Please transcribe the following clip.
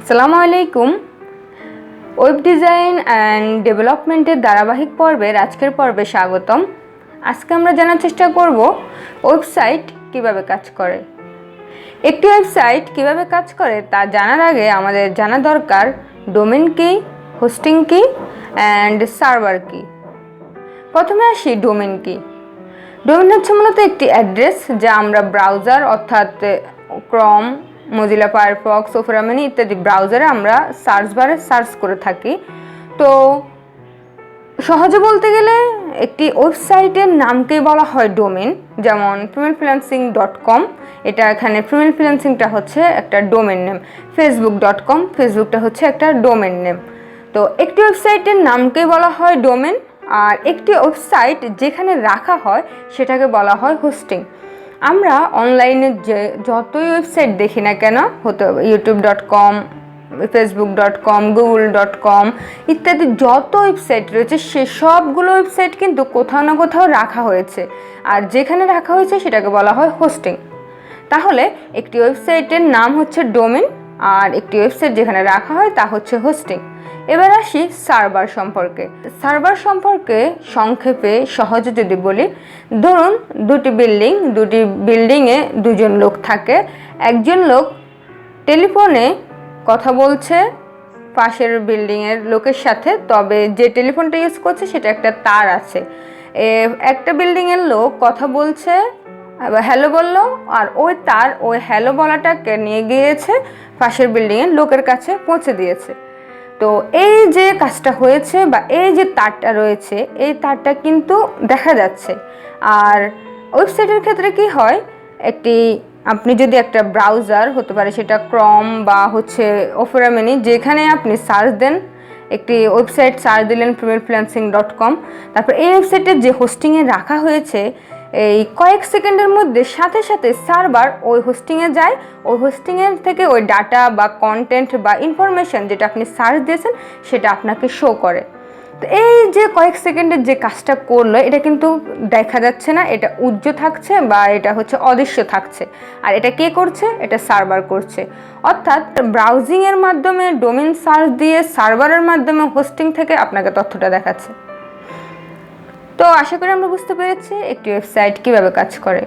আসসালামু আলাইকুম। Web design and ডেভেলপমেন্টের ধারাবাহিক পর্বের আজকের পর্বে স্বাগতম। আজকে আমরা জানার চেষ্টা করব ওয়েবসাইট কিভাবে কাজ করে। একটি ওয়েবসাইট কিভাবে কাজ করে তা জানার আগে আমাদের জানা দরকার ডোমেন কি, হোস্টিং কি অ্যান্ড সার্ভার কি। প্রথমে আসি ডোমেন কি। ডোমেন হচ্ছে মূলত একটি অ্যাড্রেস যা আমরা ব্রাউজার অর্থাৎ ক্রম, মজিলা ফায়ারফক্স, ওপেরা মিনি ইত্যাদি ব্রাউজারে আমরা সার্চ বারে সার্চ করে থাকি। তো সহজে বলতে গেলে একটি ওয়েবসাইটের নামকেই বলা হয় ডোমেন। যেমন female-freelancing.com, এটা এখানে ফিমেল ফ্রিল্যান্সিংটা হচ্ছে একটা ডোমেন নেম। facebook.com, ফেসবুকটা হচ্ছে একটা ডোমেন নেম। তো একটি ওয়েবসাইটের নামকেই বলা হয় ডোমেন, আর একটি ওয়েবসাইট যেখানে রাখা হয় সেটাকে বলা হয় হোস্টিং। আমরা অনলাইনে যে যতই ওয়েবসাইট দেখি না কেন, হতে youtube.com, facebook.com, google.com ইত্যাদি যত ওয়েবসাইট রয়েছে সে সবগুলো ওয়েবসাইট কিন্তু কোথাও না কোথাও রাখা হয়েছে, আর যেখানে রাখা হয়েছে সেটাকে বলা হয় হোস্টিং। তাহলে একটি ওয়েবসাইটের নাম হচ্ছে ডোমেন, আর একটি ওয়েবসাইট যেখানে রাখা হয় তা হচ্ছে হোস্টিং। এবার আসি সার্ভার সম্পর্কে। সার্ভার সম্পর্কে সংক্ষেপে সহজে যদি বলি, ধরুন দুটি বিল্ডিংয়ে দুজন লোক থাকে। একজন লোক টেলিফোনে কথা বলছে পাশের বিল্ডিংয়ের লোকের সাথে, তবে যে টেলিফোনটা ইউজ করছে সেটা একটা তার আছে। একটা বিল্ডিংয়ের লোক কথা বলছে, হ্যালো বললো, আর ওই হ্যালো বলাটাকে নিয়ে গিয়েছে পাশের বিল্ডিংয়ের লোকের কাছে পৌঁছে দিয়েছে। তো এই যে কাজটা হয়েছে বা এই যে তারটা রয়েছে, এই তারটা কিন্তু দেখা যাচ্ছে। আর ওয়েবসাইটের ক্ষেত্রে কি হয়, আপনি যদি একটা ব্রাউজার হতে পারে, সেটা ক্রম বা হচ্ছে ওপেরা মিনি, যেখানে আপনি সার্চ দেন, একটি ওয়েবসাইট সার্চ দিলেন female-freelancing.com, তারপর এই ওয়েবসাইটে যে হোস্টিংয়ে রাখা হয়েছে, এই কয়েক সেকেন্ডের মধ্যে সাথে সাথে সার্ভার ওই হোস্টিংয়ে যায়। ওই হোস্টিংয়ের থেকে ওই ডাটা বা কন্টেন্ট বা ইনফরমেশন যেটা আপনি সার্চ দিয়েছেন সেটা আপনাকে শো করে। তো এই যে কয়েক সেকেন্ডের যে কাজটা করলো, এটা কিন্তু দেখা যাচ্ছে না, এটা উজ্জ্বল থাকছে বা এটা হচ্ছে অদৃশ্য থাকছে। আর এটা কে করছে? এটা সার্ভার করছে। অর্থাৎ ব্রাউজিংয়ের মাধ্যমে ডোমেন সার্চ দিয়ে সার্ভারের মাধ্যমে হোস্টিং থেকে আপনাকে তথ্যটা দেখাচ্ছে। তো আশা করি আমরা বুঝতে পেরেছি একটি ওয়েবসাইট কিভাবে কাজ করে।